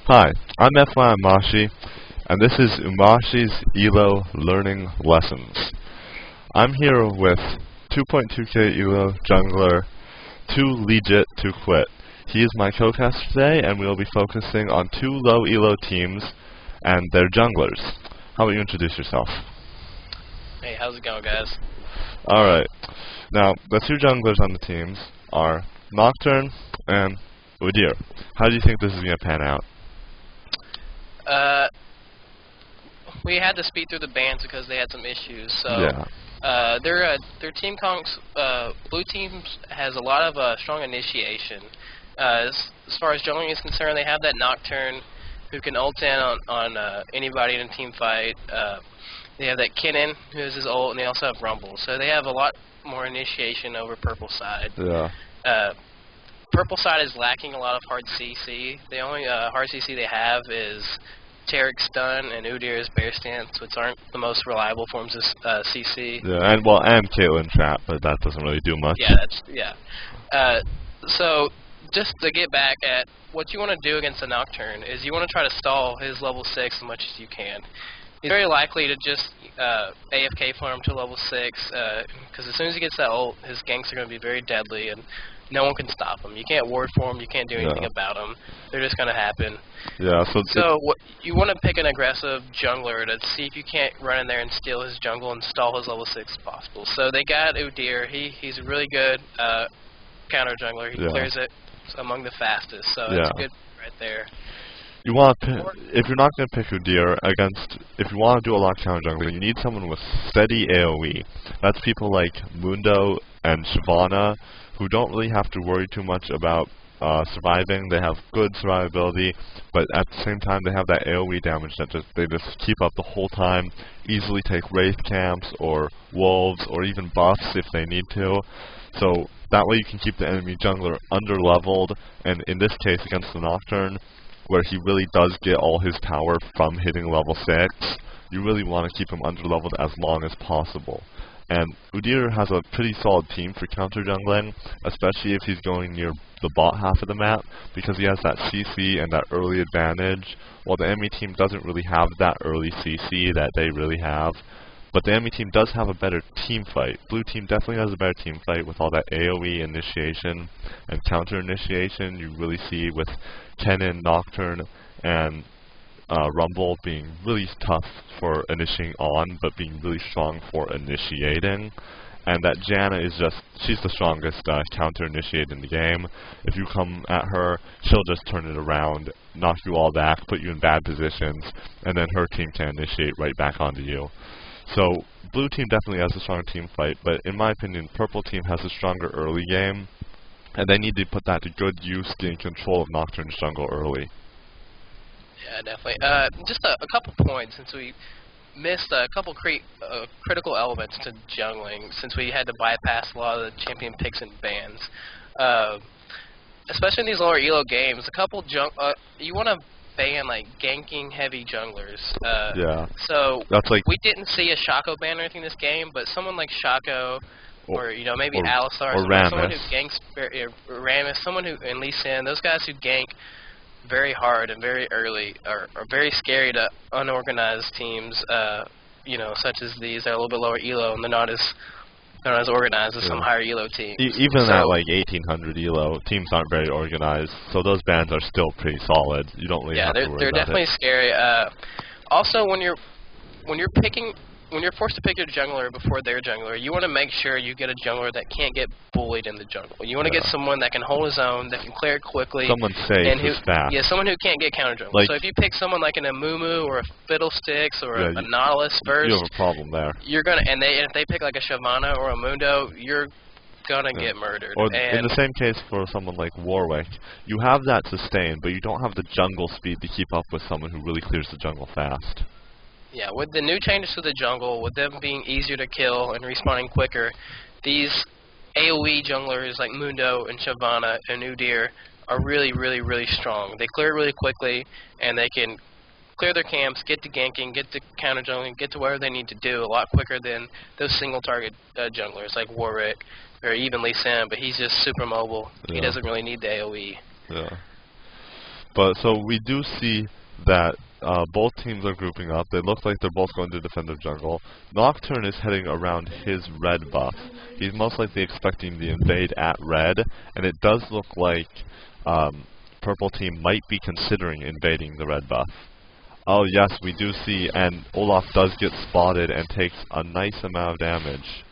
Hi, I'm FYA Umashi, and this is Umashi's Elo Learning Lessons. I'm here with 2.2k Elo jungler TooLeegitToQuit. He is my co-caster today, and we will be focusing on two low Elo teams and their junglers. How about you introduce yourself? Hey, how's it going, guys? Alright, now the two junglers on the teams are Nocturne and Udyr. How do you think this is going to pan out? We had to speed through the bans because they had some issues. So Yeah. their team blue teams has a lot of strong initiation. As far as jungling is concerned, they have that Nocturne who can ult in on anybody in a team fight. They have that Kennen who has his ult, and they also have Rumble. So they have a lot more initiation over purple side. Yeah. Purple side is lacking a lot of hard CC. The only hard CC they have is Taric Stun and Udyr's Bear Stance, which aren't the most reliable forms of CC. Yeah, and Caitlyn Trap, but that doesn't really do much. Yeah, so just to get back at what you want to do against a Nocturne is you want to try to stall his level 6 as much as you can. He's very likely to just AFK farm to level 6, because as soon as he gets that ult, his ganks are going to be very deadly, and no one can stop him. You can't ward for him, you can't do anything about him. They're just going to happen. Yeah, so you want to pick an aggressive jungler to see if you can't run in there and steal his jungle and stall his level 6 as possible. So they got Udyr. He's a really good counter jungler. He clears it among the fastest, so it's good right there. You want to, if you're not going to pick Udyr if you want to do a lot of counter jungling, you need someone with steady AoE. That's people like Mundo and Shyvana, who don't really have to worry too much about surviving. They have good survivability, but at the same time they have that AoE damage that they just keep up the whole time, easily take Wraith camps or wolves or even buffs if they need to. So that way you can keep the enemy jungler under-leveled, and in this case against the Nocturne, where he really does get all his power from hitting level 6, you really want to keep him under-leveled as long as possible. And Udyr has a pretty solid team for counter jungling, especially if he's going near the bot half of the map, because he has that CC and that early advantage, while the enemy team doesn't really have that early CC that they really have. But the enemy team does have a better team fight. Blue team definitely has a better team fight with all that AoE initiation and counter initiation you really see with Kennen, Nocturne, and Rumble being really tough for initiating on, but being really strong for initiating. And that Janna is she's the strongest counter initiate in the game. If you come at her, she'll just turn it around, knock you all back, put you in bad positions, and then her team can initiate right back onto you. So, blue team definitely has a strong team fight, but in my opinion, purple team has a stronger early game, and they need to put that to good use, getting control of Nocturne's jungle early. Yeah, definitely. Just a couple points, since we missed a couple critical elements to jungling, since we had to bypass a lot of the champion picks and bans. Especially in these lower Elo games, you want to ban like ganking heavy junglers. So that's like, we didn't see a Shaco ban or anything this game, but someone like Shaco, or maybe Alistar, someone who ganks Rammus, someone who and Lee Sin, those guys who gank very hard and very early are very scary to unorganized teams. Such as these. They're a little bit lower Elo and they're not as organized as some higher Elo teams. Even at like 1800 Elo, teams aren't very organized, so those bans are still pretty solid. You don't really have to worry about it. Yeah, they're definitely scary. Also, when you're forced to pick your jungler before their jungler, you want to make sure you get a jungler that can't get bullied in the jungle. You want to get someone that can hold his own, that can clear quickly. Someone safe and who's fast. Yeah, someone who can't get counter jungle. So if you pick someone like an Amumu or a Fiddlesticks or a Nautilus first, you have a problem there. You're gonna, and if they pick like a Shyvana or a Mundo, you're gonna get murdered. Or in the same case for someone like Warwick, you have that sustain, but you don't have the jungle speed to keep up with someone who really clears the jungle fast. Yeah, with the new changes to the jungle, with them being easier to kill and respawning quicker, these AoE junglers like Mundo and Shyvana and Udyr are really, really, really strong. They clear it really quickly, and they can clear their camps, get to ganking, get to counter jungling, get to whatever they need to do a lot quicker than those single target junglers like Warwick or even Lee Sin, but he's just super mobile. He doesn't really need the AoE. Yeah. But so we do see that both teams are grouping up. They look like they're both going to defensive jungle. Nocturne is heading around his red buff. He's most likely expecting the invade at red, and it does look like purple team might be considering invading the red buff. Oh yes, we do see, and Olaf does get spotted and takes a nice amount of damage.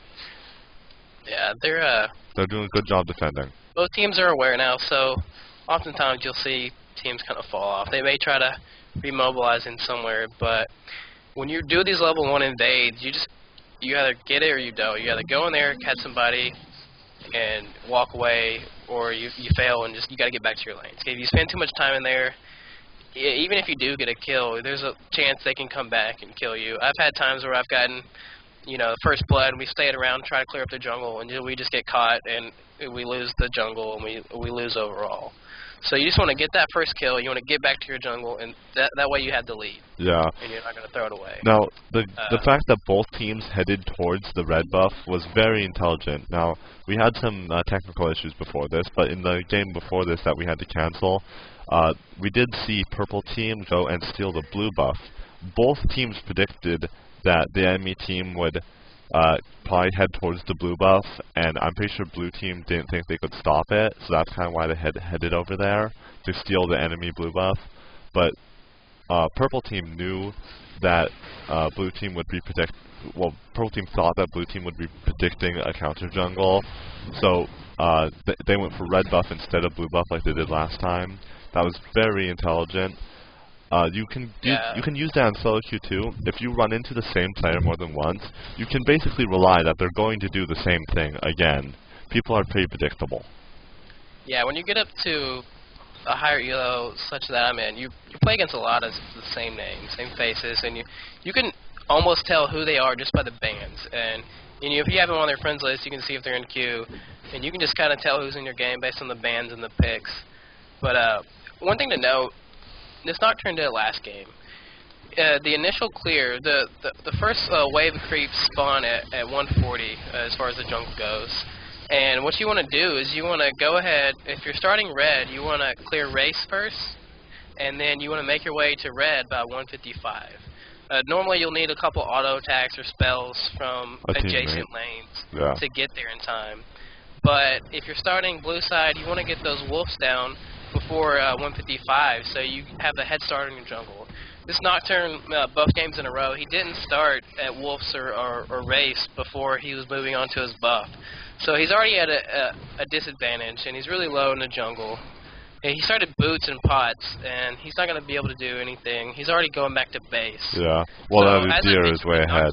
Yeah, they're doing a good job defending. Both teams are aware now, so oftentimes you'll see teams kind of fall off. They may try to remobilize in somewhere, but when you do these level 1 invades, you either get it or you don't. You either go in there, catch somebody, and walk away, or you fail and you got to get back to your lanes. If you spend too much time in there, even if you do get a kill, there's a chance they can come back and kill you. I've had times where I've gotten, first blood, and we stayed around, try to clear up the jungle, and we just get caught, and we lose the jungle, and we lose overall. So you just want to get that first kill, you want to get back to your jungle, and that way you have the lead. Yeah. And you're not going to throw it away. Now, the fact that both teams headed towards the red buff was very intelligent. Now, we had some technical issues before this, but in the game before this that we had to cancel, we did see purple team go and steal the blue buff. Both teams predicted that the enemy team would probably head towards the blue buff, and I'm pretty sure blue team didn't think they could stop it, so that's kind of why they headed over there to steal the enemy blue buff. But purple team knew that blue team would be purple team thought that blue team would be predicting a counter jungle, so they went for red buff instead of blue buff like they did last time. That was very intelligent. You can use that in solo queue too. If you run into the same player more than once, you can basically rely that they're going to do the same thing again. People are pretty predictable. Yeah, when you get up to a higher elo such that I'm in, you play against a lot of the same names, same faces, and you can almost tell who they are just by the bands. And if you have them on their friends list, you can see if they're in queue, and you can just kind of tell who's in your game based on the bands and the picks. But one thing to note. This Nocturne did it last game. The initial clear, the first wave of creeps spawn at 140 as far as the jungle goes. And what you want to do is you want to go ahead, if you're starting red, you want to clear race first, and then you want to make your way to red by 155. Normally you'll need a couple auto attacks or spells from adjacent lanes to get there in time. But if you're starting blue side, you want to get those wolves down before 155, so you have the head start in your jungle. This Nocturne, both games in a row, he didn't start at Wolves or Race before he was moving on to his buff. So he's already at a disadvantage, and he's really low in the jungle. And he started Boots and Pots, and he's not going to be able to do anything. He's already going back to base. Yeah, well, that deer is way ahead.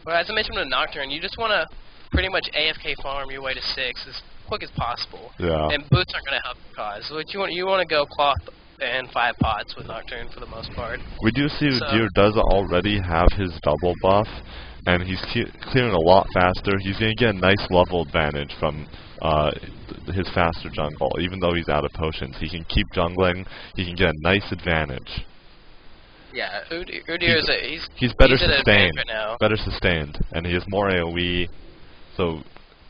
Well, as I mentioned with Nocturne, you just want to pretty much AFK farm your way to 6 as quick as possible. Yeah. And Boots aren't going to help your cause. So you want to go cloth and 5 pots with Nocturne for the most part. We do see Deer does already have his double buff, and he's clearing a lot faster. He's going to get a nice level advantage from his faster jungle. Even though he's out of potions, he can keep jungling. He can get a nice advantage. Yeah, Udyr he's better sustained right now. Better sustained, and he has more AOE. So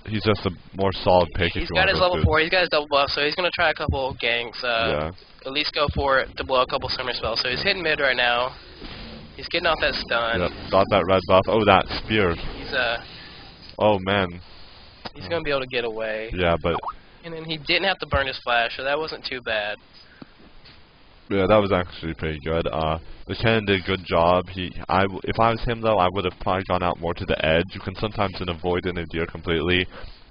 he's just a more solid pick. He's got his level 4. He's got his double buff, so he's going to try a couple ganks. At least go for it to blow a couple summer spells. So he's hitting mid right now. He's getting off that stun. Yep, got that red buff. Oh, that spear. He's oh man. He's going to be able to get away. Yeah, but. And then he didn't have to burn his flash, so that wasn't too bad. Yeah, that was actually pretty good. The cannon did a good job. If I was him though, I would have probably gone out more to the edge. You can sometimes avoid an Udyr completely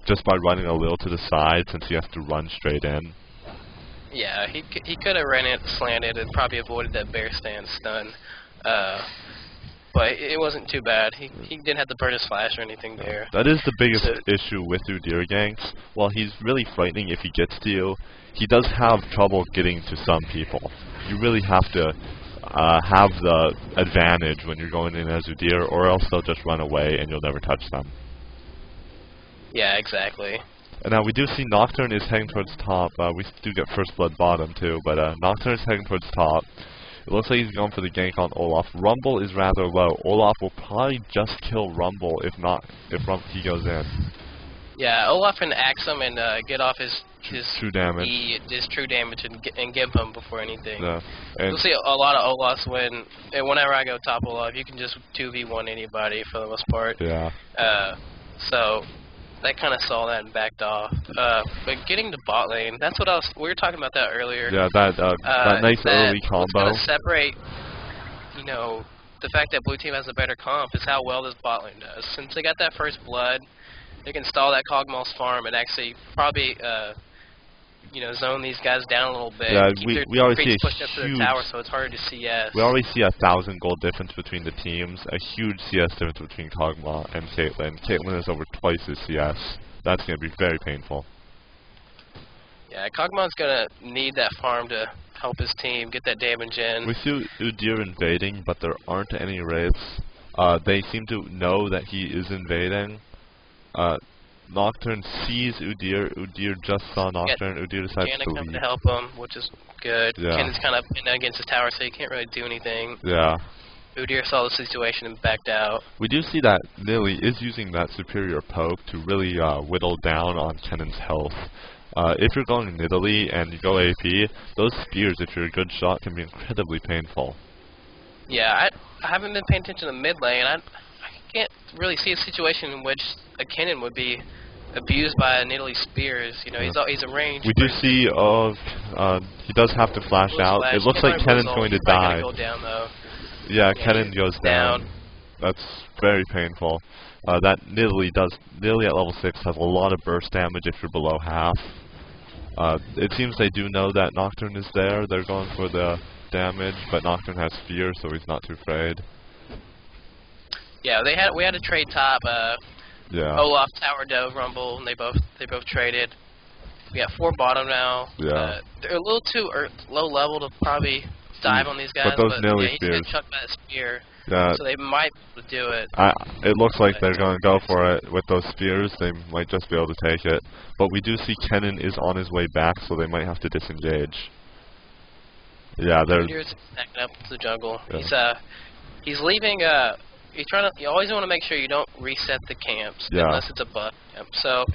just by running a little to the side, since he has to run straight in. Yeah, he could have ran it slanted and probably avoided that bear stand stun. But it wasn't too bad. He didn't have to burn his flash or anything there. That is the biggest issue with Udyr ganks. While he's really frightening if he gets to you, he does have trouble getting to some people. You really have to have the advantage when you're going in as Udyr, or else they'll just run away and you'll never touch them. Yeah, exactly. And now we do see Nocturne is heading towards top. We do get first blood bottom too, but Nocturne is heading towards top. It looks like he's going for the gank on Olaf. Rumble is rather low. Olaf will probably just kill Rumble if he goes in. Yeah, Olaf can axe him and get off his true damage. His true damage and gimp him before anything. Yeah. And you'll see a lot of Olafs win. And whenever I go top Olaf, you can just 2v1 anybody for the most part. Yeah. So that kind of saw that and backed off. But getting to bot lane, that's what we were talking about that earlier. Yeah, that nice early combo. What's going to separate, you know, the fact that blue team has a better comp is how well this bot lane does. Since they got that first blood, they can stall that Kog'Maw's farm and actually probably, you know, zone these guys down a little bit. Yeah, keep we already see pushed up to the tower, so it's harder to CS. We already see 1,000 gold difference between the teams. A huge CS difference between Kog'Maw and Caitlyn. Caitlyn is over twice his CS. That's going to be very painful. Yeah, Kog'Maw's going to need that farm to help his team get that damage in. We see Udyr invading, but there aren't any wraiths. They seem to know that he is invading. Nocturne sees Udyr. Udyr just saw Nocturne. Udyr decides to leave. To help him, which is good. Yeah. Kennan's kind of in against his tower, so he can't really do anything. Yeah. Udyr saw the situation and backed out. We do see that Nilly is using that superior poke to really whittle down on Kennan's health. If you're going Nidalee and you go AP, those spears, if you're a good shot, can be incredibly painful. Yeah, I haven't been paying attention to mid lane. I can't really see a situation in which a Kennen would be abused by Nidalee spears. You know, he's a range. We do see he does have to flash out. It looks like Kennan's going to die. Go down, though. Yeah, Kennen goes down. That's very painful. That Nidalee at level 6 has a lot of burst damage if you're below half. It seems they do know that Nocturne is there. They're going for the damage, but Nocturne has fear, so he's not too afraid. Yeah, we had a trade top. Yeah. Olaf, Tower, Dove, Rumble, and they both traded. We got 4 bottom now. Yeah. They're a little too low level to probably dive on these guys, but those Nilly he's spears. gonna chuck that spear. Yeah. So they might do it. It looks like they're going to go for it with those spears. They might just be able to take it. But we do see Kennen is on his way back, so they might have to disengage. Yeah, they're stacking up to the jungle. Yeah. He's leaving. You always want to make sure you don't reset the camps unless it's a buff camp. So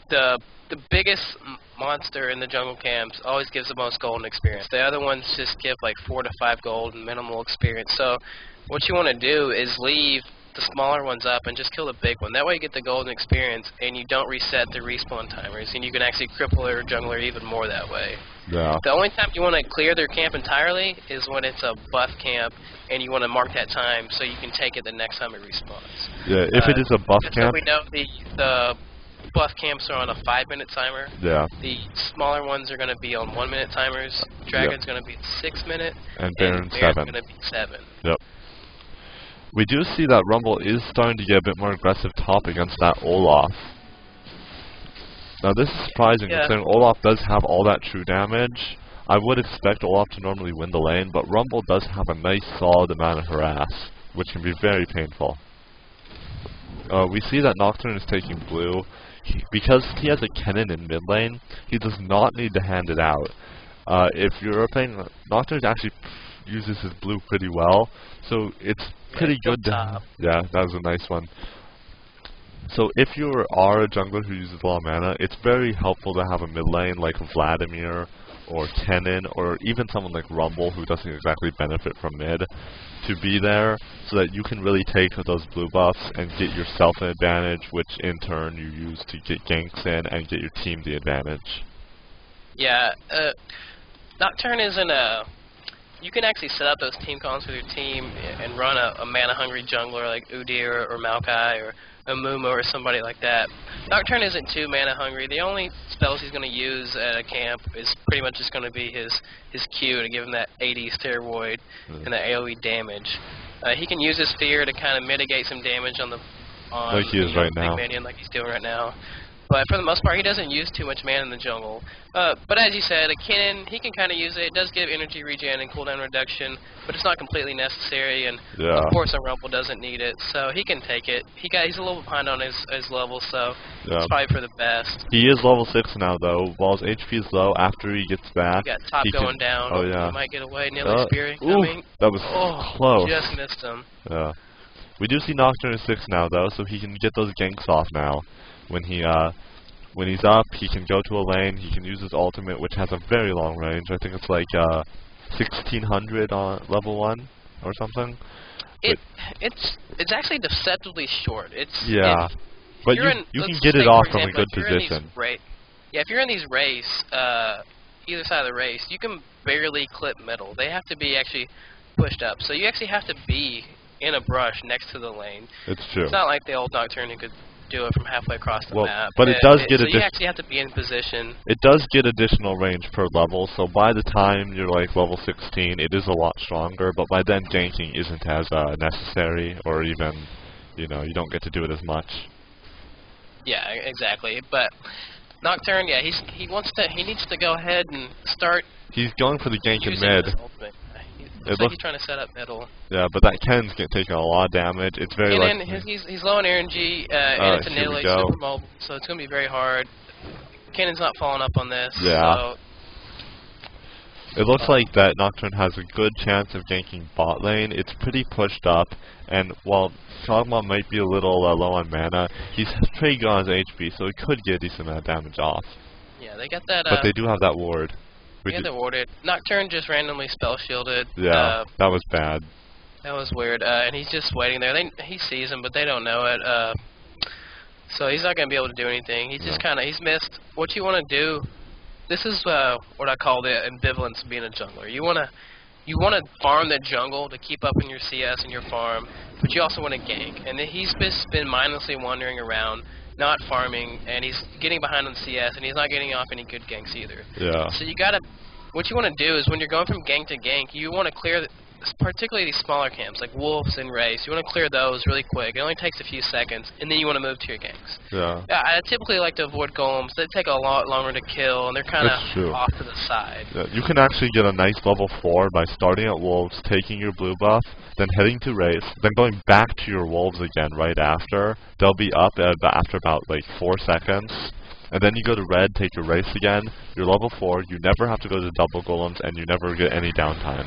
the biggest monster in the jungle camps always gives the most gold and experience. The other ones just give like 4 to 5 gold and minimal experience. So what you want to do is leave the smaller ones up and just kill the big one. That way you get the gold and experience and you don't reset the respawn timers, and you can actually cripple their jungler even more that way. Yeah. The only time you want to clear their camp entirely is when it's a buff camp, and you want to mark that time so you can take it the next time it respawns. Yeah, if it is a buff camp. So we know the buff camps are on a 5-minute timer. Yeah. The smaller ones are going to be on 1-minute timers. Dragon's going to be 6-minute. And Baron's 7. going to be 7. Yep. We do see that Rumble is starting to get a bit more aggressive top against that Olaf. Now this is surprising considering Olaf does have all that true damage. I would expect Olaf to normally win the lane, but Rumble does have a nice solid amount of harass, which can be very painful. We see that Nocturne is taking blue. Because he has a Kennen in mid lane, he does not need to hand it out. If you're playing, Nocturne actually uses his blue pretty well, so it's pretty good to... Yeah, that was a nice one. So if you are a jungler who uses a lot of mana, it's very helpful to have a mid lane like Vladimir or Kennen, or even someone like Rumble who doesn't exactly benefit from mid, to be there so that you can really take those blue buffs and get yourself an advantage, which in turn you use to get ganks in and get your team the advantage. Yeah, Nocturne isn't a... You can actually set up those team calls with your team and run a mana-hungry jungler like Udyr or Maokai or Amumu or somebody like that. Nocturne isn't too mana-hungry. The only spells he's going to use at a camp is pretty much just going to be his Q to give him that 80 steroid and that AoE damage. He can use his fear to kind of mitigate some damage on like he is right now. Minion like he's doing right now. But for the most part, he doesn't use too much mana in the jungle. But as you said, a Kennen, he can kind of use it. It does give energy regen and cooldown reduction, but it's not completely necessary. And of course, a Rumble doesn't need it, so he can take it. He's a little behind on his level, so it's probably for the best. He is level 6 now, though. While his HP is low, after he gets back, he got top going down. Oh yeah. He might get away. Nearly spearing coming. That was close. Just missed him. Yeah. We do see Nocturne is 6 now, though, so he can get those ganks off now. When he's up, he can go to a lane. He can use his ultimate, which has a very long range. I think it's like 1600 on level 1 or something. It's actually deceptively short. Yeah, but you can get it off from a good position. Yeah, if you're in these race, either side of the race, you can barely clip middle. They have to be actually pushed up. So you actually have to be in a brush next to the lane. It's true. It's not like the old Nocturne who could do it from halfway across the map. But it does get so you actually have to be in position. It does get additional range per level, so by the time you're like level 16, it is a lot stronger, but by then ganking isn't as necessary, or even, you don't get to do it as much. Yeah, exactly. But Nocturne, yeah, he needs to go ahead and start. He's going for the gank in mid. Looks like he's trying to set up middle. Yeah, but that Ken's taking a lot of damage. It's very he's low on RNG, and it's a Italy super mobile, so it's going to be very hard. Cannon's not following up on this. Yeah. So it looks like that Nocturne has a good chance of ganking bot lane. It's pretty pushed up, and while Shogma might be a little low on mana, he's pretty good on his HP, so he could get a decent amount of damage off. Yeah, they got that. But they do have that ward. Yeah, they're warded. Nocturne just randomly spell shielded. Yeah, that was bad. That was weird. And he's just waiting there. He sees him, but they don't know it. So he's not going to be able to do anything. He's just he's missed. What you want to do, this is what I call the ambivalence of being a jungler. You want to farm the jungle to keep up in your CS and your farm, but you also want to gank. And he's just been mindlessly wandering around, not farming, and he's getting behind on CS, and he's not getting off any good ganks either. Yeah. So what you want to do is when you're going from gank to gank, you want to clear, particularly these smaller camps, like Wolves and Race, you want to clear those really quick. It only takes a few seconds, and then you want to move to your ganks. Yeah. I typically like to avoid golems. They take a lot longer to kill, and they're kind of off to the side. Yeah, you can actually get a nice level 4 by starting at Wolves, taking your blue buff, then heading to Race, then going back to your Wolves again right after. They'll be up after about like 4 seconds. And then you go to red, take your Race again, you're level 4, you never have to go to double golems, and you never get any downtime.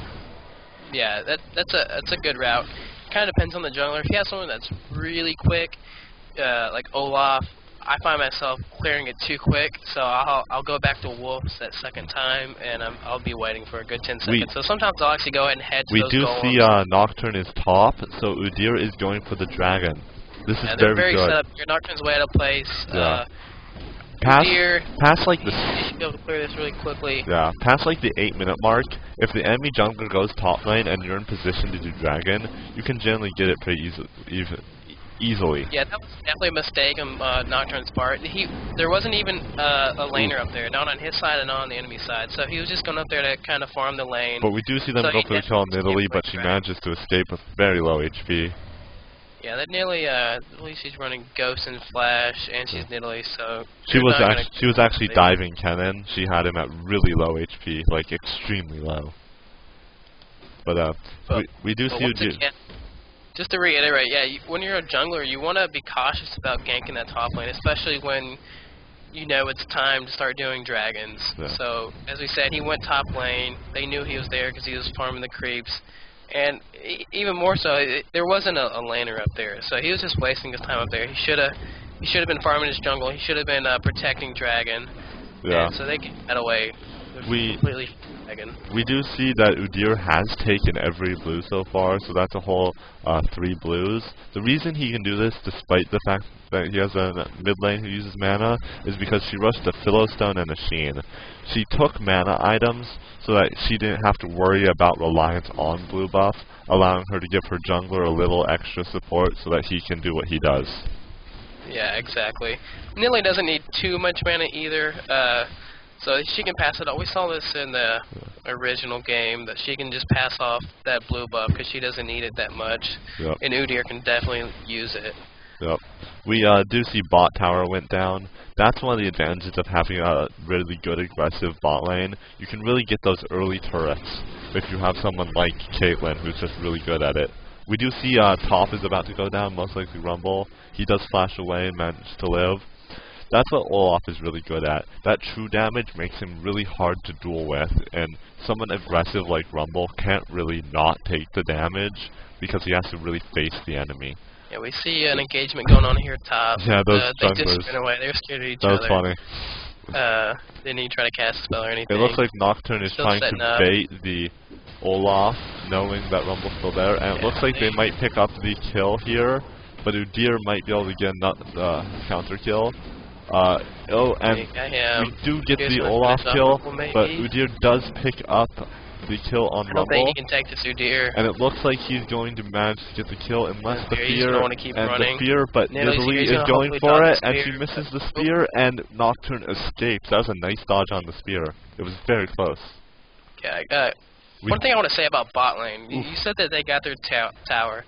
Yeah, that's a good route. Kind of depends on the jungler. If you have someone that's really quick, like Olaf, I find myself clearing it too quick, so I'll go back to Wolves that second time, and I'll be waiting for a good 10 seconds. So sometimes I'll actually go ahead and head to those golems. We do see Nocturne is top, so Udyr is going for the dragon. This is very good. Set up. Your Nocturne's way out of place. Yeah. Past like the. You should be able to clear this really quickly. Yeah, past like the 8-minute mark, if the enemy jungler goes top lane and you're in position to do dragon, you can generally get it pretty easily. Yeah, that was definitely a mistake on Nocturne's part. There wasn't even a laner up there, not on his side and not on the enemy side. So he was just going up there to kind of farm the lane. But we do see them go for the kill in Italy, but she manages to escape with very low HP. Yeah, that nearly, at least she's running Ghost and Flash, and she's Nidalee, so... She was actually diving Kennen. She had him at really low HP, like extremely low. But we do see... Just to reiterate, yeah, when you're a jungler, you want to be cautious about ganking that top lane, especially when you know it's time to start doing dragons. Yeah. So, as we said, he went top lane. They knew he was there because he was farming the creeps. And even more so, there wasn't a laner up there, so he was just wasting his time up there. He should have been farming his jungle. He should have been protecting dragon. Yeah. And so they get that away. We do see that Udyr has taken every blue so far, so that's a whole 3 blues. The reason he can do this, despite the fact that he has a mid lane who uses mana, is because she rushed a Philostone and a Sheen. She took mana items so that she didn't have to worry about reliance on blue buff, allowing her to give her jungler a little extra support so that he can do what he does. Yeah, exactly. Nidalee doesn't need too much mana either. So she can pass it off. We saw this in the original game, that she can just pass off that blue buff because she doesn't need it that much. Yep. And Udyr can definitely use it. Yep. We do see bot tower went down. That's one of the advantages of having a really good aggressive bot lane. You can really get those early turrets if you have someone like Caitlyn who's just really good at it. We do see top is about to go down, most likely Rumble. He does flash away and manage to live. That's what Olaf is really good at. That true damage makes him really hard to duel with, and someone aggressive like Rumble can't really not take the damage because he has to really face the enemy. Yeah, we see an engagement going on here top. Yeah, those they just junglers. ran away. They were scared of each That was other. funny. Didn't even try to cast a spell or anything. It looks like Nocturne is Still trying setting to up. bait the Olaf, knowing that Rumble's still there, and it looks like they might pick up the kill here, but Udyr might be able to get a counter kill. And we do get the Olaf kill, but Udyr does pick up the kill on I don't think Rumble, he can take this Udyr. and it looks like he's going to manage to get the kill unless the He's fear gonna wanna keep running. the fear, but Nidalee is going for it, and she misses the spear, and Nocturne escapes. That was a nice dodge on the spear. It was very close. Yeah, one thing I want to say about bot lane, you said that they got their tower.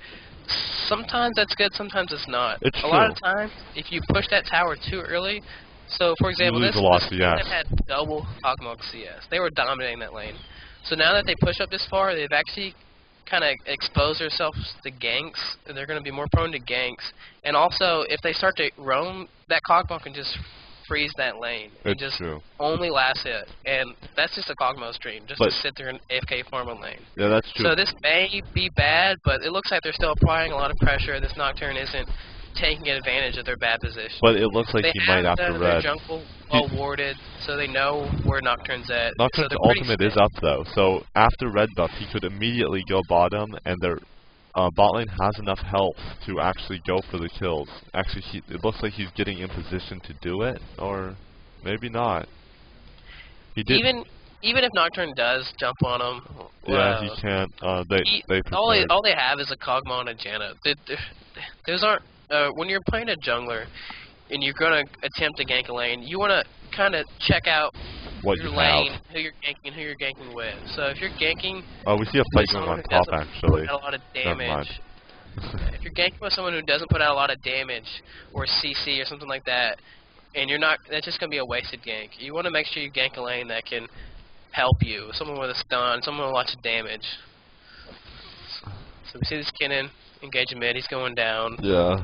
Sometimes that's good, sometimes it's not. It's a lot of times, if you push that tower too early, so for example, you lose a lot of team CS. that had double Hawkmock CS. They were dominating that lane. So now that they push up this far, they've actually kind of exposed themselves to ganks. They're going to be more prone to ganks. And also, if they start to roam, that Hawkmock can just freeze that lane. It's just true. only last hit. And that's just a Cogmo's dream, just to sit there and AFK farm a lane. Yeah, that's true. So this may be bad, but it looks like they're still applying a lot of pressure. This Nocturne isn't taking advantage of their bad position. But it looks like he might after their red. jungle well warded, so they know where Nocturne's at. Nocturne's so ultimate is up though, so after red buff he could immediately go bottom, and their bot lane has enough health to actually go for the kills. Actually, it looks like he's getting in position to do it, or maybe not. He did. Even if Nocturne does jump on him, yeah, he can't. All they have is a Kog'Maw and a Janna. Those aren't. When you're playing a jungler and you're gonna attempt to gank a lane, you want to kind of check out what your you lane, have. who you're ganking with. So if you're ganking, we see a fight going on top actually. Put out a lot of damage. If you're ganking with someone who doesn't put out a lot of damage, or CC or something like that, and you're not, that's just gonna be a wasted gank. You want to make sure you gank a lane that can help you. Someone with a stun, someone with lots of damage. So we see this Kennen engaging mid. He's going down. Yeah.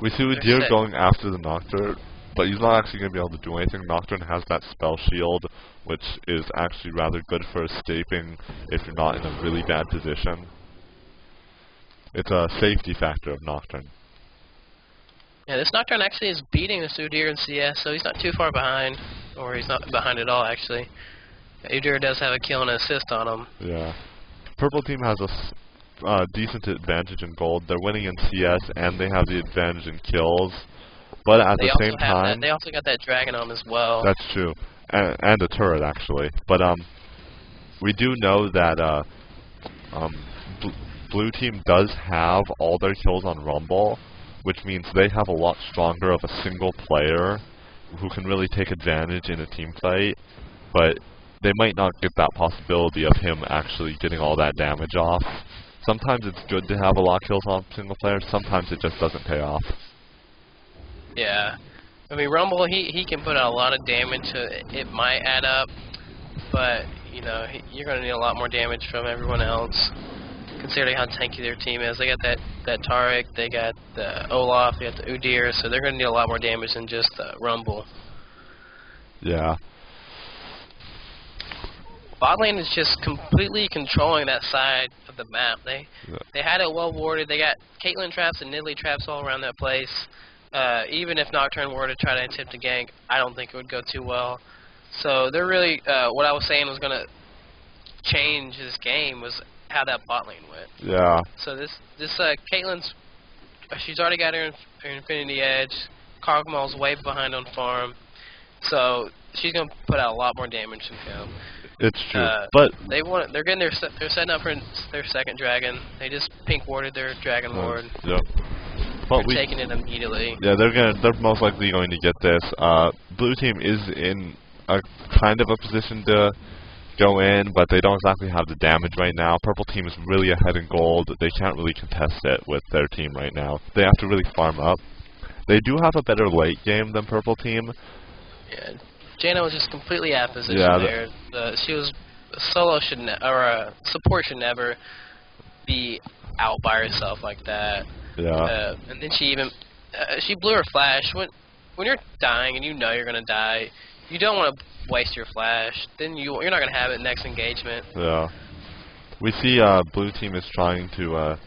We see Udyr going after the Nocturne, but he's not actually going to be able to do anything. Nocturne has that spell shield, which is actually rather good for escaping if you're not in a really bad position. It's a safety factor of Nocturne. Yeah, this Nocturne actually is beating this Udyr in CS, so he's not too far behind, or he's not behind at all actually. Udyr does have a kill and an assist on him. Yeah. Purple team has a decent advantage in gold. They're winning in CS, and they have the advantage in kills. But at the same time, they also got that dragon on as well. That's true, and a turret actually. But we do know that blue team does have all their kills on Rumble, which means they have a lot stronger of a single player who can really take advantage in a team fight. But they might not get that possibility of him actually getting all that damage off. Sometimes it's good to have a lot of kills on single player, sometimes it just doesn't pay off. Yeah. I mean, Rumble, he can put out a lot of damage, so it might add up, but, you know, you're going to need a lot more damage from everyone else, considering how tanky their team is. They got that Taric, they got the Olaf, they got the Udyr, so they're going to need a lot more damage than just Rumble. Yeah. Bot lane is just completely controlling that side of the map. They had it well warded. They got Caitlyn traps and Nidalee traps all around that place. Even if Nocturne were to try to attempt to gank, I don't think it would go too well. So they're really, what I was saying was going to change this game was how that bot lane went. Yeah. So this Caitlyn's, she's already got her Infinity Edge. Kog'Maw's way behind on farm. So she's going to put out a lot more damage than him. It's true, but they're getting they're setting up for their second dragon. They just pink warded their dragon ward. Yep. But they're taking it immediately. Yeah, they're most likely going to get this. Blue team is in a kind of a position to go in, but they don't exactly have the damage right now. Purple team is really ahead in gold. They can't really contest it with their team right now. They have to really farm up. They do have a better late game than purple team. Yeah. Janna was just completely out of position there. She was solo support should never be out by herself like that. Yeah. And then she blew her flash. When you're dying and you know you're gonna die, you don't want to waste your flash. Then you're not gonna have it next engagement. Yeah. We see blue team is trying to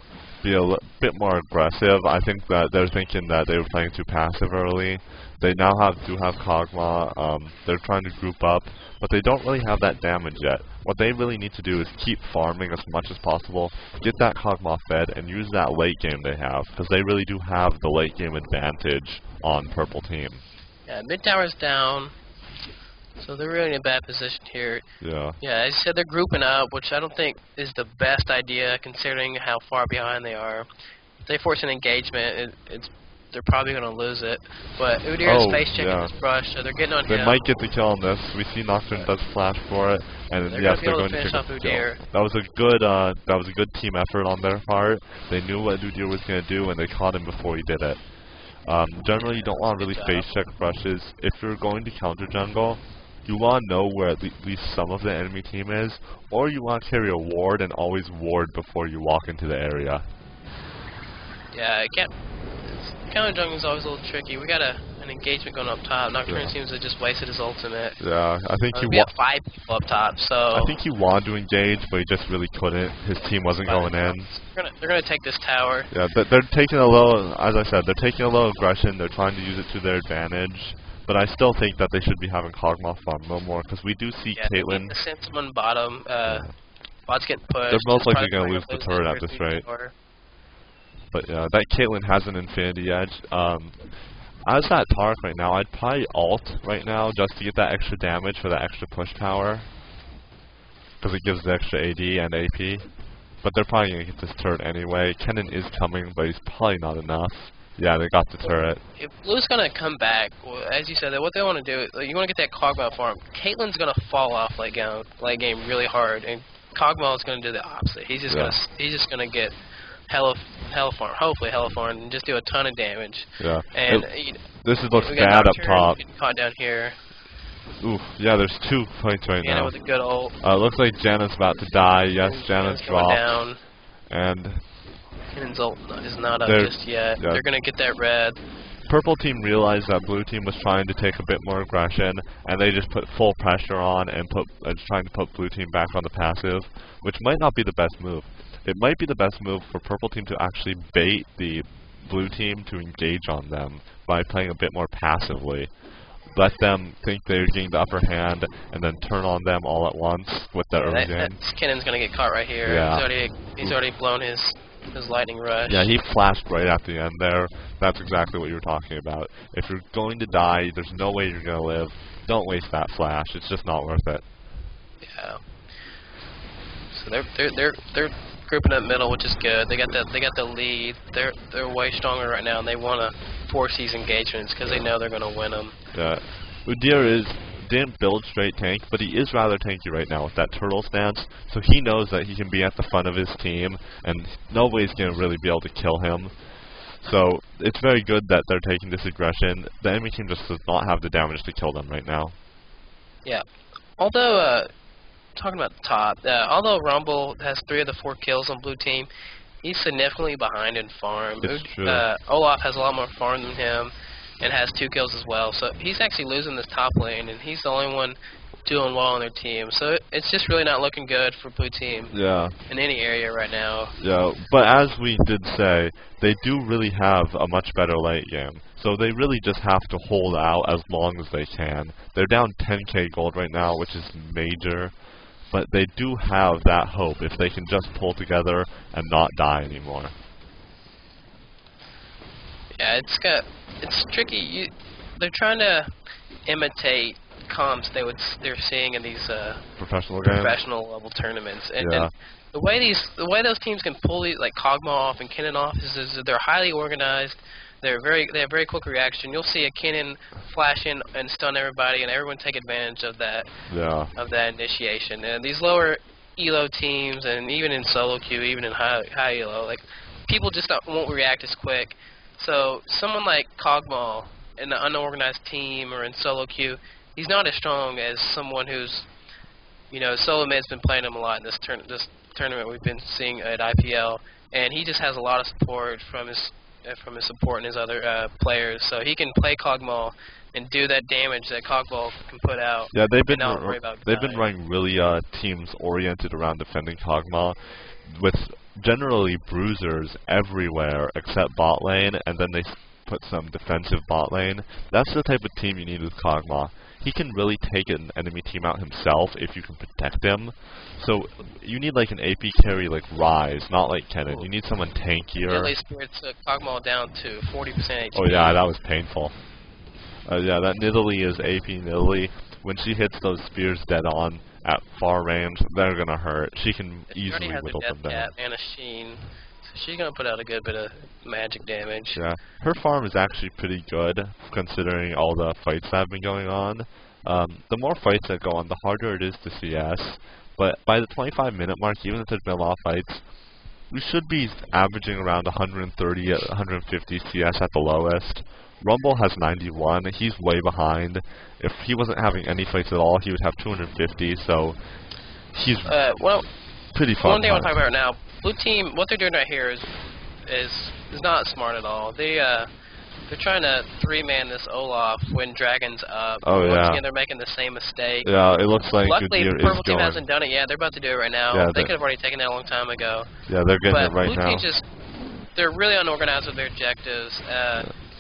be a bit more aggressive. I think that they're thinking that they were playing too passive early. They now do have Kog'Maw. They're trying to group up, but they don't really have that damage yet. What they really need to do is keep farming as much as possible, get that Kog'Maw fed, and use that late game they have, because they really do have the late game advantage on purple team. Yeah, mid tower's down, so they're really in a bad position here. Yeah. Yeah, as I said, they're grouping up, which I don't think is the best idea considering how far behind they are. If they force an engagement, they're probably going to lose it. But Udyr is face checking this brush, so they're getting on him. They might get the kill on this. We see Nocturne does flash for it, and yes, they're going to finish off Udyr. That was a good team effort on their part. They knew what Udyr was going to do, and they caught him before he did it. Generally, you don't want to really face check brushes. If you're going to counter jungle, you want to know where at least some of the enemy team is, or you want to carry a ward and always ward before you walk into the area. Yeah, counter jungle is always a little tricky. We got an engagement going up top. Nocturne seems to have just wasted his ultimate. Yeah, I think we have 5 people up top, so I think he wanted to engage, but he just really couldn't. His team wasn't going in. They're gonna take this tower. Yeah, they're taking a little, as I said, they're taking a little aggression. They're trying to use it to their advantage. But I still think that they should be having Kog'Maw farm a little more, because we do see Caitlyn. The Sentinel bottom. Bot's getting pushed. They're most likely going to lose the turret at this rate. But yeah, that Caitlyn has an Infinity Edge. As that Tark right now, I'd probably ult right now just to get that extra damage for that extra push power, because it gives the extra AD and AP. But they're probably going to get this turret anyway. Kennen is coming, but he's probably not enough. Yeah, they got the turret. If Blue's gonna come back, well, as you said, what they want to do, you want to get that Kog'Maw farm. Caitlyn's gonna fall off late game really hard, and Kog'Maw is gonna do the opposite. He's just gonna get hella farm, hopefully hella farm, and just do a ton of damage. Yeah. And this looks bad up top. Caught down here. Oof. Yeah, there's 2 points right now. With a good ult. Looks like Janna's about to die. Yes, Janna's dropped. Down. And Kennen's ult is not up just yet. Yeah. They're gonna get that red. Purple team realized that blue team was trying to take a bit more aggression, and they just put full pressure on and trying to put blue team back on the passive, which might not be the best move. It might be the best move for purple team to actually bait the blue team to engage on them by playing a bit more passively. Let them think they're getting the upper hand, and then turn on them all at once with the early game. Kennen's gonna get caught right here. Yeah. He's already blown his lightning rush. Yeah, he flashed right at the end there. That's exactly what you were talking about. If you're going to die, there's no way you're going to live. Don't waste that flash. It's just not worth it. Yeah. So they're grouping up middle, which is good. They got the lead. They're way stronger right now, and they want to force these engagements because they know they're going to win them. Yeah. Udyr didn't build straight tank, but he is rather tanky right now with that turtle stance, so he knows that he can be at the front of his team, and nobody's going to really be able to kill him. So it's very good that they're taking this aggression. The enemy team just does not have the damage to kill them right now. Yeah. Although, talking about the top, although Rumble has 3 of the 4 kills on blue team, he's significantly behind in farm. It's true. Olaf has a lot more farm than him, and has 2 kills as well. So he's actually losing this top lane, and he's the only one doing well on their team. So it's just really not looking good for blue team. Yeah. In any area right now. Yeah, but as we did say, they do really have a much better late game. So they really just have to hold out as long as they can. They're down 10k gold right now, which is major. But they do have that hope if they can just pull together and not die anymore. Yeah, it's tricky. They're trying to imitate comps they're seeing in these professional level tournaments, and the way those teams can pull these like Kog'Maw off and Kennen off is that they're highly organized. They have very quick reaction. You'll see a Kennen flash in and stun everybody, and everyone take advantage of that initiation. And these lower Elo teams, and even in solo queue, even in high Elo, like people just won't react as quick. So someone like Kog'Maw in an unorganized team or in solo queue, he's not as strong as someone who's, solo mid's been playing him a lot in this tournament we've been seeing at IPL, and he just has a lot of support from his support and his other players, so he can play Kog'Maw and do that damage that Kog'Maw can put out. Yeah, they've been running really teams oriented around defending Kog'Maw. With generally bruisers everywhere except bot lane, and then they put some defensive bot lane. That's the type of team you need with Kog'Maw. He can really take an enemy team out himself if you can protect him. So you need like an AP carry like Ryze, not like Kennen. You need someone tankier. Nidalee Spirit took Kog'Maw down to 40% HP. Oh yeah, that was painful. Yeah, that Nidalee is AP Nidalee. When she hits those spears dead on at far range, they're gonna hurt. She can easily whittle them down. Cat and a Sheen, so she's gonna put out a good bit of magic damage. Yeah, her farm is actually pretty good considering all the fights that have been going on. The more fights that go on, the harder it is to CS. But by the 25-minute mark, even if there's been a lot of fights, we should be averaging around 130, 150 CS at the lowest. Rumble has 91. He's way behind. If he wasn't having any fights at all, he would have 250. So he's well, pretty fun. One thing I want to talk about right now, blue team, what they're doing right here is not smart at all. They're trying to 3-man this Olaf when Dragon's up. Oh, yeah. Once again, they're making the same mistake. Yeah, it looks like luckily, Udyr purple is team going. hasn't done it yet. They're about to do it right now. Yeah, they could have already taken it a long time ago. Yeah, they're getting it right blue now. team they're really unorganized with their objectives.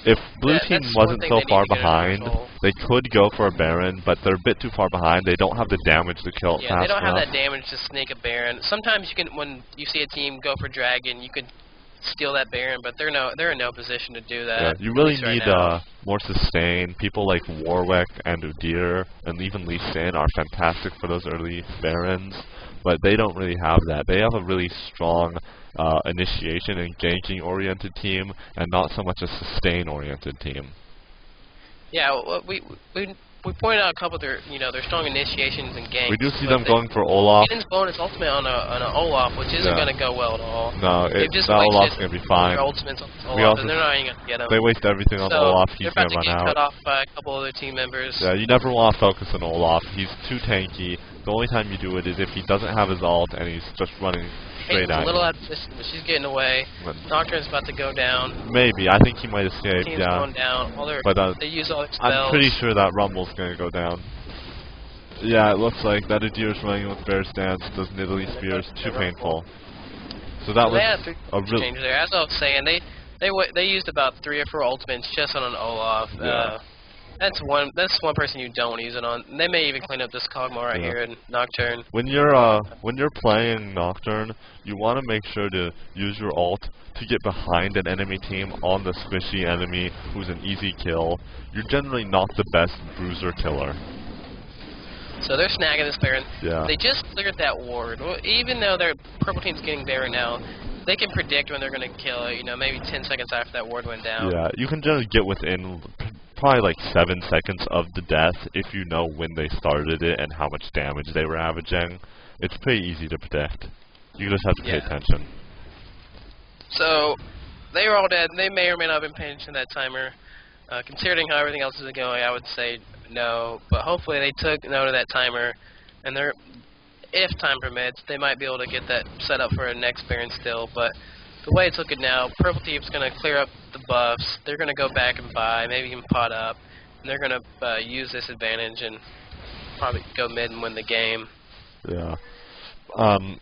If blue team wasn't so far behind, control. they could go for a Baron, but they're a bit too far behind. They don't have the damage to kill it fast enough. Yeah, they don't have that damage to sneak a Baron. Sometimes you can, when you see a team go for Dragon, you could steal that Baron, but they're in no position to do that. Yeah, you really need right more sustain. People like Warwick and Udyr and even Lee Sin are fantastic for those early Barons, but they don't really have that. They have a really strong initiation and ganking oriented team, and not so much a sustain oriented team. Yeah, well, we pointed out a couple of their strong initiations and ganks. We do see them going for Olaf. Gideon's bonus ultimate on an Olaf, which isn't going to go well at all. No, that Olaf's going to be fine. Their ultimates on Olaf, and they're not even going to get him. They waste everything on Olaf. He's going to run out. They're about to get cut off by a couple other team members. Yeah, you never want to focus on Olaf. He's too tanky. The only time you do it is if he doesn't have his ult and he's just running straight at you. A little out of position, but she's getting away. Nocturne's about to go down. Maybe. I think he might escape. Team's yeah. going down. They use all their spells. I'm pretty sure that Rumble's going to go down. Yeah, it looks like that Udyr's running with Bear Stance. Those Nidalee Spears, too painful. So that was a real change there. As I was saying, they used about 3 or 4 ultimates just on an Olaf. Yeah. That's one person you don't use it on. They may even clean up this Kog'Maw right here in Nocturne. When you're playing Nocturne, you want to make sure to use your ult to get behind an enemy team on the squishy enemy who's an easy kill. You're generally not the best bruiser killer. So they're snagging this Baron. Yeah. They just cleared that ward. Well, even though their purple team's getting Baron now, they can predict when they're going to kill it. Maybe 10 seconds after that ward went down. Yeah, you can generally get within probably like 7 seconds of the death if you know when they started it and how much damage they were averaging. It's pretty easy to predict. You just have to pay attention. So they were all dead. They may or may not have been paying attention to that timer. Considering how everything else is going, I would say no. But hopefully they took note of that timer, and if time permits, they might be able to get that set up for a next Baron still. But the way it's looking now, purple team's going to clear up the buffs. They're going to go back and buy, maybe even pot up, and they're going to use this advantage and probably go mid and win the game. Yeah.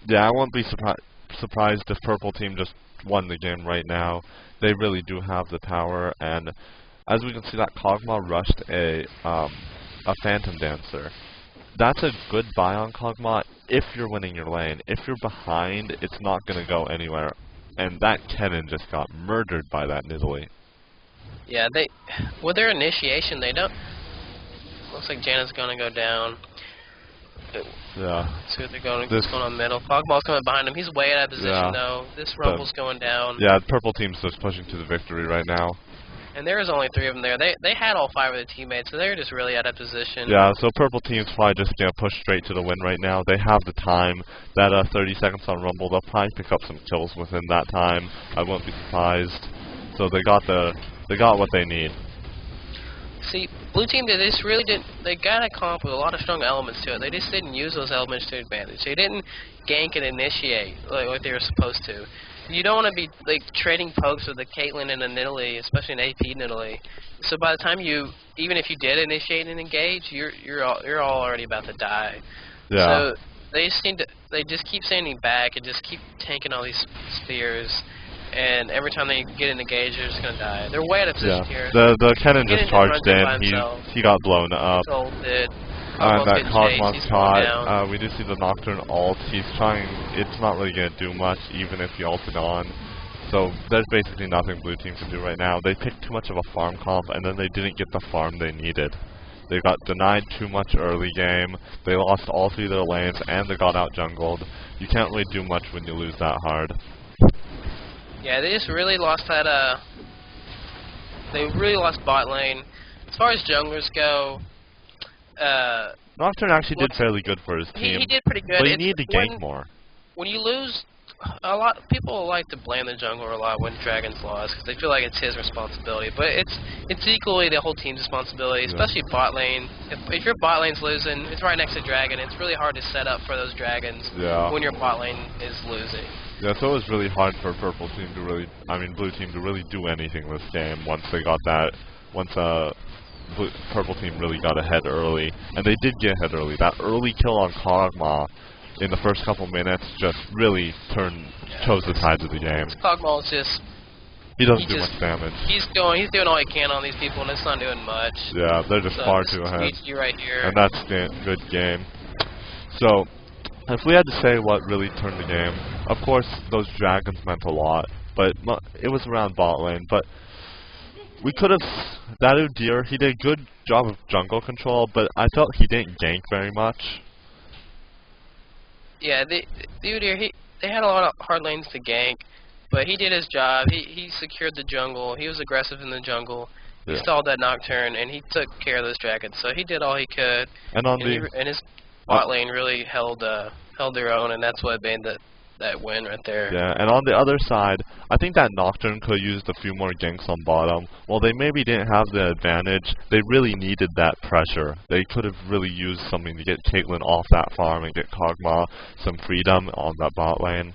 Yeah, I won't be surprised if purple team just won the game right now. They really do have the power, and as we can see, that Kog'Maw rushed a Phantom Dancer. That's a good buy on Kog'Maw if you're winning your lane. If you're behind, it's not going to go anywhere. And that Kennen just got murdered by that Nidalee. Yeah, with their initiation, they don't. Looks like Janna's going to go down. Yeah. Let's see what they're going. What's going on middle? Kog'Maw's coming behind him. He's way out of position though. This Rumble's going down. Yeah, the purple team's just pushing to the victory right now. And there was only 3 of them there. They had all 5 of their teammates, so they were just really out of position. Yeah, so purple team's probably just going to push straight to the win right now. They have the time. That 30 seconds on Rumble, they'll probably pick up some kills within that time. I won't be surprised. So they got what they need. See, blue team did this really didn't. They got a comp with a lot of strong elements to it. They just didn't use those elements to their advantage. They didn't gank and initiate like they were supposed to. You don't want to be like trading pokes with a Caitlyn and a Nidalee, especially an AP Nidalee. So by the time even if you did initiate and engage, you're all already about to die. Yeah. So they just keep standing back and just keep tanking all these spears. And every time they get engaged, they're just gonna die. They're way out of position here. The cannon just charged runs in. He got blown up. Alright, that Cosmos caught. We do see the Nocturne ult. He's trying. It's not really gonna do much, even if he ulted on. So there's basically nothing blue team can do right now. They picked too much of a farm comp, and then they didn't get the farm they needed. They got denied too much early game. They lost all 3 of their lanes, and they got out jungled. You can't really do much when you lose that hard. Yeah, they just really lost that, they really lost bot lane. As far as junglers go, Nocturne actually did fairly good for his team. He did pretty good. But he needed to gank more. When you lose, a lot people like to blame the jungler a lot when Dragon's lost, because they feel like it's his responsibility. But it's equally the whole team's responsibility, especially bot lane. If your bot lane's losing, it's right next to Dragon. It's really hard to set up for those Dragons when your bot lane is losing. Yeah, so it was really hard for Blue Team to really do anything this game once they got that, Purple Team really got ahead early. And they did get ahead early. That early kill on Kog'Maw in the first couple minutes just really chose the tides of the game. Kog'Maw is just... He doesn't do much damage. He's doing all he can on these people, and it's not doing much. Yeah, they're just far too ahead. Right here. And that's a good game. So, if we had to say what really turned the game, of course, those dragons meant a lot, but it was around bot lane. But we could have... That Udyr, he did a good job of jungle control, but I felt he didn't gank very much. Yeah, the Udyr, they had a lot of hard lanes to gank, but he did his job. He secured the jungle. He was aggressive in the jungle. He stalled that Nocturne, and he took care of those dragons. So he did all he could. And his bot lane really held their own, and that's what made that win right there. Yeah, and on the other side, I think that Nocturne could have used a few more ganks on bottom. While they maybe didn't have the advantage, they really needed that pressure. They could have really used something to get Caitlyn off that farm and get Kog'Maw some freedom on that bot lane.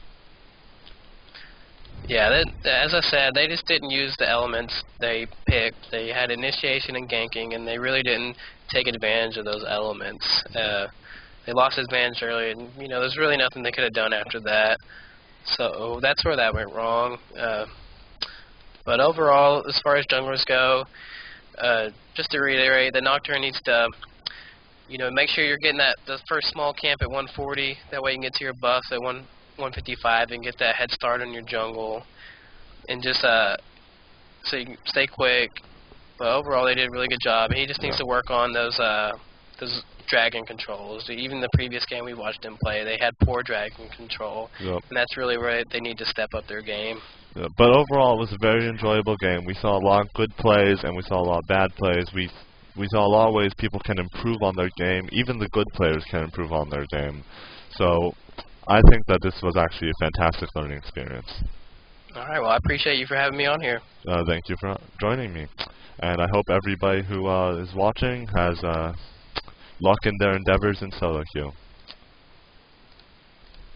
Yeah, as I said, they just didn't use the elements they picked. They had initiation and ganking, and they really didn't take advantage of those elements. They lost advantage early, and there's really nothing they could have done after that. So that's where that went wrong. But overall, as far as junglers go, just to reiterate, the Nocturne needs to, make sure you're getting the first small camp at 140. That way you can get to your buff at 155 and get that head start on your jungle, and just so you can stay quick. But overall, they did a really good job. And he just needs to work on those dragon controls. Even the previous game we watched him play, they had poor dragon control, and that's really where they need to step up their game. But overall, it was a very enjoyable game. We saw a lot of good plays, and we saw a lot of bad plays. We saw a lot of ways people can improve on their game. Even the good players can improve on their game. So I think that this was actually a fantastic learning experience. All right, well, I appreciate you for having me on here. Thank you for joining me. And I hope everybody who is watching has luck in their endeavors in solo queue.